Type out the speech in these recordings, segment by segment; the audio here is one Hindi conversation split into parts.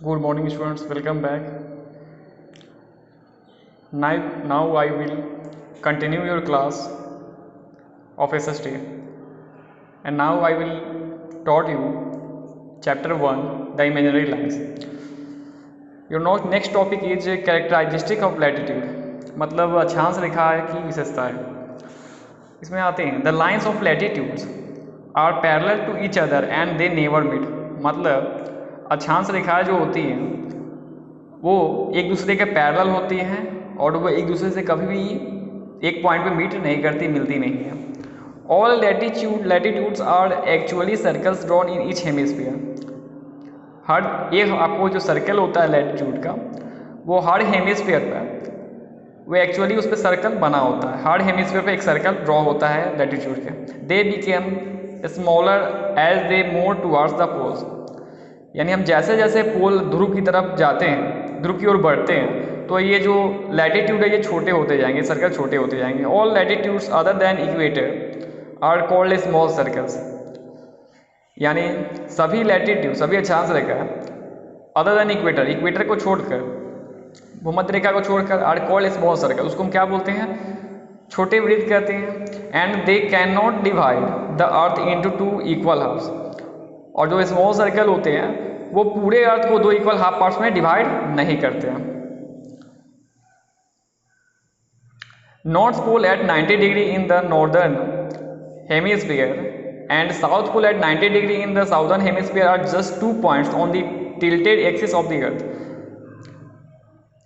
Good morning, students. Welcome back. Now I will continue your class of SST, and now I will taught you chapter 1, the imaginary lines. Your next topic is characteristic of latitude, मतलब अक्षांश रेखा की विशेषता है। इसमें आते हैं the lines of latitudes are parallel to each other and they never meet, मतलब अक्षांश रेखाएं जो होती हैं वो एक दूसरे के पैरेलल होती हैं और वो एक दूसरे से कभी भी एक पॉइंट पे मीट नहीं करती, मिलती नहीं है। All latitudes are actually circles drawn in each hemisphere, हर एक आपको जो सर्कल होता है लैटिट्यूड का वो हर हेमिस्फीयर पर वो एक्चुअली उस पर सर्कल बना होता है। हर हेमिस्फीयर पे एक सर्कल ड्रॉ होता है लैटिट्यूड के। They became smaller as they move towards the poles, यानी हम जैसे जैसे पोल ध्रुव की तरफ जाते हैं, ध्रुव की ओर बढ़ते हैं, तो ये जो लैटिट्यूड है ये छोटे होते जाएंगे, सर्कल छोटे होते जाएंगे। All latitudes other than equator are called small circles, यानी सभी लैटिट्यूड, सभी अक्षांश रेखा अदर देन इक्वेटर, इक्वेटर को छोड़कर, भूमध्य रेखा को छोड़कर, आर कॉल्ड स्मॉल सर्कल, उसको हम क्या बोलते हैं? छोटे वृत्त कहते हैं। And they can not divide the earth into two equal halves, और जो स्मॉल सर्कल होते हैं वो पूरे अर्थ को दो इक्वल हाफ पार्ट्स में डिवाइड नहीं करते हैं। North pole at 90 degree in the northern hemisphere and south pole at 90 degree in the southern hemisphere are just 2 points on the tilted axis of the earth,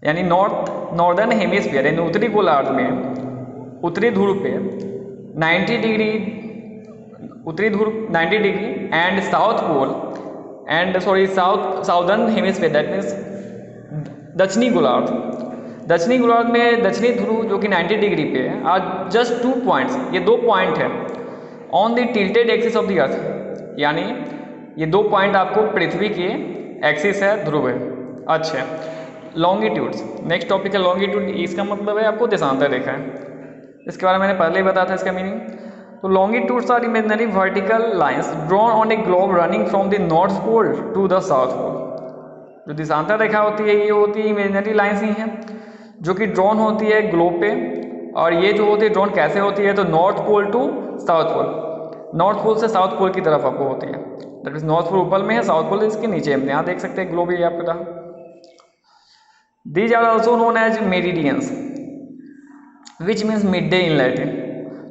यानी नॉर्दर्न हेमिस्फीयर यानी उत्तरी गोलार्ध में उत्तरी ध्रुव पे 90 डिग्री, उत्तरी ध्रुव 90 degree and south pole and southern hemisphere that means दक्षिणी गोलार्ध, दक्षिणी गोलार्ध में दक्षिणी ध्रुव जो कि 90 डिग्री पे है, आज जस्ट 2 पॉइंट्स, ये 2 पॉइंट है on the tilted axis of the अर्थ, यानी ये 2 पॉइंट आपको पृथ्वी के एक्सिस है, ध्रुव है। अच्छा, लॉन्गिट्यूड्स, नेक्स्ट टॉपिक है लॉन्गिट्यूड। इसका मतलब है आपको देशांतर रेखा है, इसके बारे में मैंने पहले ही बताया था इसका मीनिंग। तो longitudes are imaginary vertical lines drawn on a globe running from the north pole to the south pole. जो देशांतर रेखा होती है ये होती है इमेजिनरी लाइंस ही हैं जो कि ड्रॉन होती है ग्लोब पे, और ये जो होती है ड्रॉन कैसे होती है? तो north pole to south pole, north pole से साउथ पोल की तरफ आपको होती है। दैट मीन्स नॉर्थ पोल ऊपर में है, साउथ पोल इसके नीचे में। यहाँ देख सकते हैं ग्लोब ये आपकी तरह। These are also known as meridians which means mid day in Latin.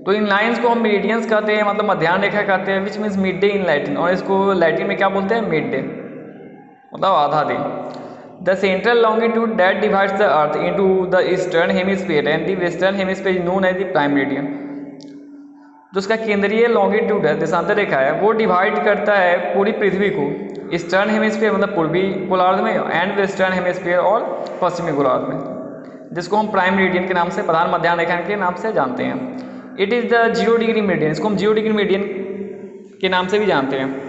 तो इन लाइन्स को हम मेरिडियंस कहते हैं, मतलब मध्याह्न रेखा कहते हैं, विच means mid day in Latin, और इसको लैटिन में क्या बोलते हैं? मिड डे, मतलब आधा दिन। The central longitude that divides the earth into the eastern hemisphere and the western hemisphere is known as the prime meridian। जो उसका केंद्रीय लॉन्गिट्यूड है, देशांतर रेखा है, वो डिवाइड करता है पूरी पृथ्वी को ईस्टर्न हेमिस्फीयर मतलब पूर्वी गोलार्ध में एंड वेस्टर्न हेमिस्फीयर और पश्चिमी गोलार्ध में, जिसको हम प्राइम मेरिडियन के नाम से, प्रधान मध्याह्न रेखा के नाम से जानते हैं। It is the 0 degree meridian, इसको हम 0 डिग्री मेरिडियन के नाम से भी जानते हैं।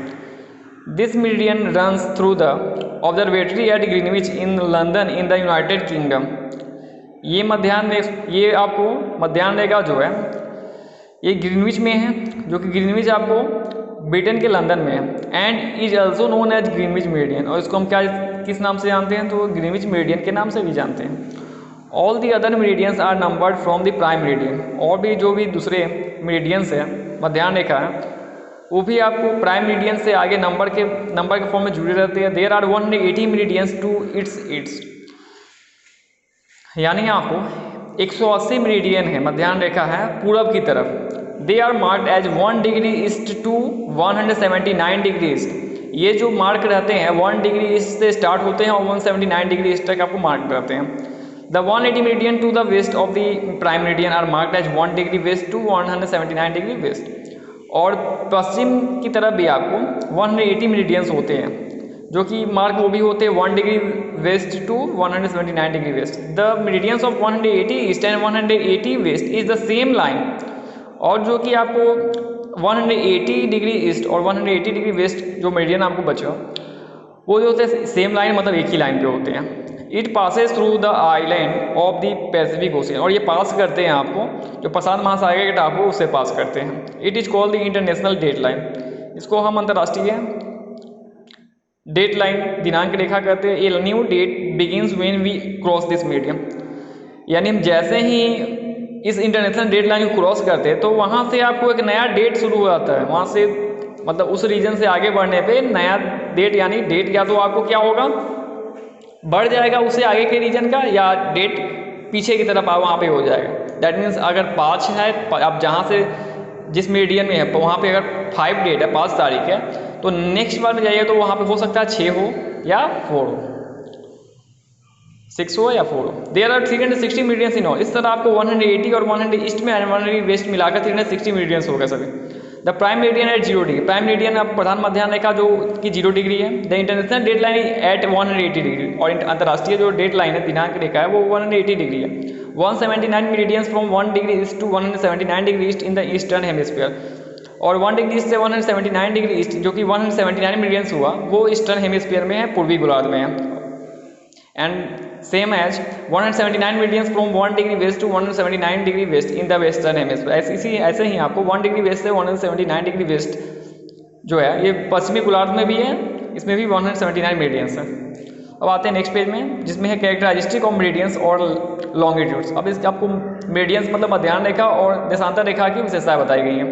This meridian runs through the observatory at Greenwich in London in the United Kingdom। ये ये आपको मध्याह्न रेखा जो है ये ग्रीनविच में है, जो कि ग्रीनविच आपको ब्रिटेन के लंदन में है। And is also known as Greenwich meridian, और इसको हम क्या किस नाम से जानते हैं? तो ग्रीनविच मेरिडियन के नाम से भी जानते हैं। All the other meridians are numbered from the prime meridian, और भी जो भी दूसरे मेरिडियंस है मध्याह्न रेखा है वो भी आपको प्राइम मेरिडियन से आगे नंबर के फॉर्म में जुड़े रहते हैं। There are 180 meridians to its, यानी आपको 180 मेरिडियन है, मध्याह्न रेखा है पूरब की तरफ। They are marked as 1 degree east to 179 degree east. ये जो मार्क रहते हैं 1 डिग्री ईस्ट से स्टार्ट होते हैं और 179 डिग्री ईस्ट तक आपको मार्क रहते हैं। The 180 meridian to the west of the prime meridian are marked as 1 degree west to 179 degree west. और पश्चिम की तरफ भी आपको 180 मेरिडियंस होते हैं, जो कि मार्क वो भी होते हैं 1 degree west to 179 degree west. The meridians of 180 east and 180 west is the same line, और जो कि आपको 180 डिग्री ईस्ट और 180 डिग्री वेस्ट जो मेरिडियन आपको बचा वो जो होते हैं सेम लाइन, मतलब एक ही लाइन पे होते हैं। It passes through the island of the Pacific ocean, और ये पास करते हैं आपको जो प्रशांत महासागर के टापू उससे पास करते हैं। It is called the international date line, इसको हम अंतर्राष्ट्रीय डेट लाइन, दिनांक रेखा कहते हैं। A new date begins when we cross this medium, यानी हम जैसे ही इस इंटरनेशनल डेट लाइन को क्रॉस करते हैं तो वहाँ से आपको एक नया डेट शुरू हो जाता है। वहाँ से मतलब उस रीजन से आगे बढ़ने पे नया डेट, यानी डेट या तो आपको क्या होगा, बढ़ जाएगा उससे आगे के रीजन का, या डेट पीछे की तरफ वहाँ पे हो जाएगा। दैट मीन्स अगर 5 है, आप जहाँ से जिस मीडियन में है वहाँ पे अगर 5 डेट है, 5 तारीख है, तो नेक्स्ट बार में जाइए तो वहाँ पे हो सकता है 6 हो या 4 हो, 6 हो या 4 हो। There are 360 medians in all. इस तरह आपको 180 और 100 ईस्ट में 100 वेस्ट मिलाकर 360 मीडियंस हो गए सभी। The prime meridian at 0 degree, prime meridian आप प्रधान मध्याह्न रेखा जो कि 0 डिग्री है। The international date line at 180 degree, और अंतर्राष्ट्रीय जो डेट लाइन है, दिनांक रेखा है, वो 180 डिग्री है। 179 medians from 1 degree east to 179 degree east in the eastern hemisphere, और 1 डिग्री ईस्ट से 179 डिग्री ईस्ट जो कि 179 मीडियंस हुआ, वो ईस्टर्न हेमिस्फीयर में है, पूर्वी गोलार्ध में है। And same as 179 medians from 1 degree west to 179 degree west in the western hemisphere. ऐसे ही आपको 1 डिग्री वेस्ट से 179 डिग्री वेस्ट जो है ये पश्चिमी गोलार्ध में भी है, इसमें भी 179 मीडियंस है। अब आते हैं नेक्स्ट पेज में, जिसमें है कैरेक्टरिस्टिक ऑफ मेरिडियंस और लॉन्गिट्यूड्स। अब इसके आपको मेरिडियंस मतलब मध्याह्न रेखा और देशांतर रेखा की विशेषताएं बताई गई हैं।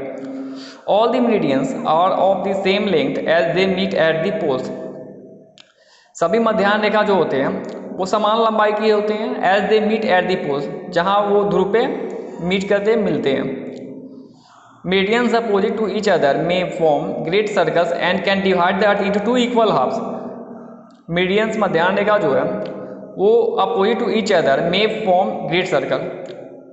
All the meridians are of the same length as they meet at the poles. सभी मध्याह्न रेखा जो होते हैं वो समान लंबाई के होते हैं, as they meet at the poles, जहाँ वो ध्रुव पे मीट करते मिलते हैं। Meridians opposite to each other may form great circles and can divide the earth into 2 equal halves. Meridians मध्याह्न रेखा जो है वो opposite to each other may form great circle,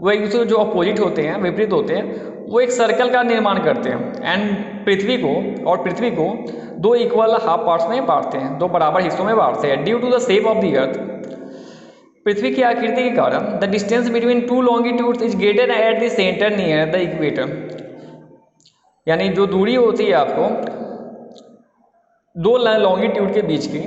वो एक दूसरे जो अपोजिट होते हैं, विपरीत होते हैं, वो एक सर्कल का निर्माण करते हैं। एंड पृथ्वी को 2 इक्वल हाफ पार्ट्स में बांटते हैं, 2 बराबर हिस्सों में बांटते हैं। Due to the shape of the earth, पृथ्वी की आकृति के कारण the distance between 2 longitudes is greater at the centre near the equator, यानी जो दूरी होती है आपको 2 लॉन्गिट्यूड के बीच की,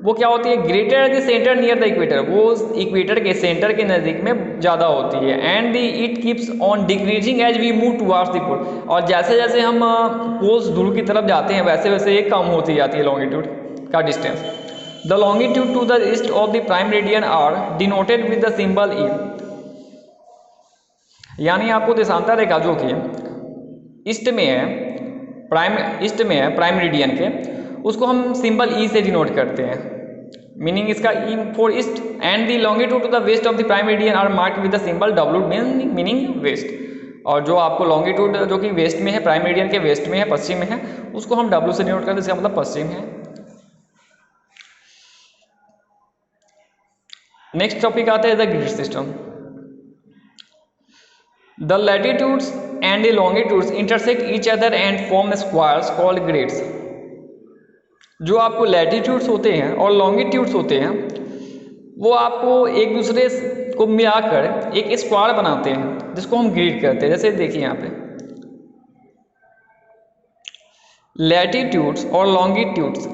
वो क्या होती है, greater at the centre near the equator, वो इक्वेटर के सेंटर के नज़दीक में ज़्यादा होती है। And it keeps on decreasing as we move towards the pole, और जैसे जैसे हम पोल्स ध्रुव की तरफ जाते हैं वैसे वैसे ये कम होती जाती है लॉन्गिट्यूड का distance. The longitude to the east of the prime meridian are denoted with the symbol E, यानी आपको देशांतर रेखा जो कि ईस्ट में है, प्राइम मेरिडियन के, उसको हम सिंबल ई से डिनोट करते हैं। मीनिंग इसका E for east, and the longitude to the west of the prime meridian are marked with the symbol W, meaning west. और जो आपको लॉन्गिट्यूड जो कि वेस्ट में है, प्राइम मेरिडियन के वेस्ट में है, पश्चिम में है, उसको हम डब्ल्यू से डिनोट करते हैं, इसका मतलब पश्चिम है। नेक्स्ट टॉपिक आता है the grid system. The latitudes and the longitudes intersect each other and form squares called grids. जो आपको लैटिट्यूड्स होते हैं और लॉन्गिट्यूड्स होते हैं वो आपको एक दूसरे को मिलाकर एक स्क्वायर बनाते हैं, जिसको हम ग्रिड कहते हैं। जैसे देखिए यहाँ पे लैटिट्यूड्स और लॉन्गिट्यूड्स,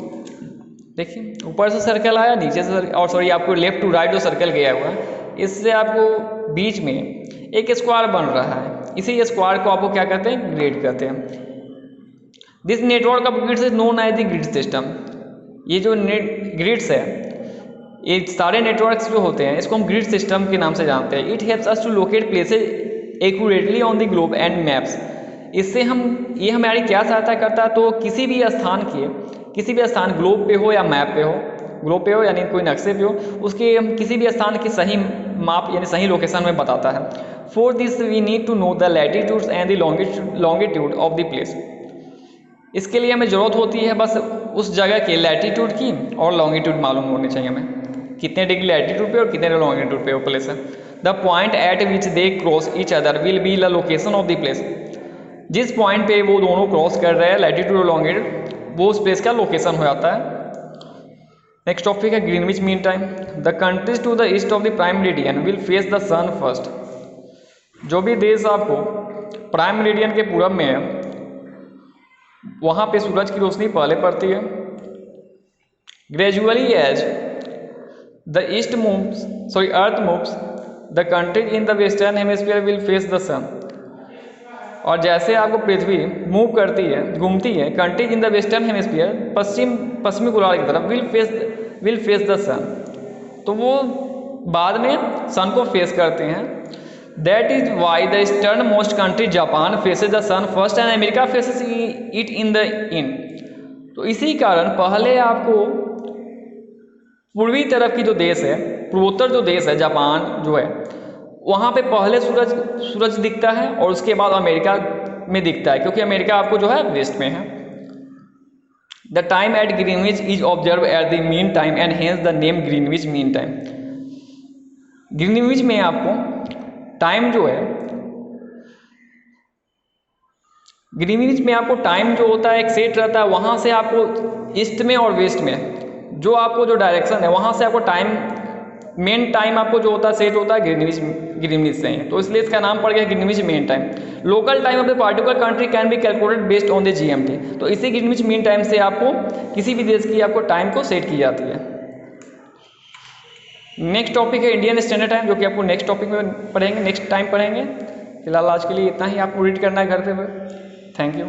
देखिए ऊपर से सर्कल आया, नीचे से और सॉरी आपको लेफ्ट टू राइट जो सर्कल गया हुआ है, इससे आपको बीच में एक स्क्वायर बन रहा है। इसी स्क्वायर को आपको क्या कहते हैं, ग्रिड कहते हैं। This network of grids is known as the grid system. ये जो ग्रिड्स है, ये सारे नेटवर्क्स जो होते हैं इसको हम ग्रिड सिस्टम के नाम से जानते हैं। It helps us to locate places accurately on the globe and maps. इससे ये हमारी क्या सहायता करता है, तो किसी भी स्थान ग्लोब पे हो या मैप पे हो, ग्लोब पे हो यानी कोई नक्शे पे हो, उसके हम किसी भी स्थान की सही माप यानी सही लोकेशन में बताता है। For this we need to know the latitudes and the longitude of the place. इसके लिए हमें ज़रूरत होती है बस उस जगह के लैटिट्यूड की और लॉन्गिट्यूड मालूम होनी चाहिए हमें, कितने डिग्री लैटिट्यूड पे और कितने लॉन्गिट्यूड पे वो प्लेस है। The point eight which they cross each other will be the location of the place. जिस पॉइंट पे वो दोनों क्रॉस कर रहे हैं लैटिट्यूड और लॉन्गिट्यूड, वो उस प्लेस का लोकेशन हो जाता है। नेक्स्ट टॉपिक है Greenwich mean time. The countries to the east of the prime meridian will face the sun first. जो भी देश आपको प्राइम मेरिडियन के पूरब में है वहाँ पे सूरज की रोशनी पहले पड़ती है। Gradually as the earth moves the country in the western hemisphere will face the sun. और जैसे आपको पृथ्वी मूव करती है, घूमती है, countries in the western hemisphere पश्चिमी गोलार्ध की तरफ विल फेस द सन, तो वो बाद में सन को फेस करते हैं। That is why the eastern most country Japan faces the sun first and America faces it in the in. तो इसी कारण पहले आपको पूर्वी तरफ की जो देश है, पूर्वोत्तर जो देश है जापान जो है, वहाँ पे पहले सूरज दिखता है और उसके बाद अमेरिका में दिखता है, क्योंकि अमेरिका आपको जो है वेस्ट में है। The time at Greenwich is observe at the mean time and hence the name Greenwich mean time. Greenwich में आपको टाइम जो है, ग्रीनविच में आपको टाइम जो होता है एक सेट रहता है, वहाँ से आपको ईस्ट में और वेस्ट में जो आपको जो डायरेक्शन है वहाँ से आपको टाइम, मेन टाइम आपको जो होता है सेट होता है ग्रीनविच से ही, तो इसलिए इसका नाम पड़ गया Greenwich main time. Local time of the particular country can be calculated based on the GMT. तो इसी ग्रीनविच मीन टाइम से आपको किसी भी देश की आपको टाइम को सेट की जाती है। नेक्स्ट टॉपिक है इंडियन स्टैंडर्ड टाइम, जो कि आपको नेक्स्ट टॉपिक में पढ़ेंगे, नेक्स्ट टाइम पढ़ेंगे। फिलहाल आज के लिए इतना ही आपको रीड करना है घर पे। Thank you.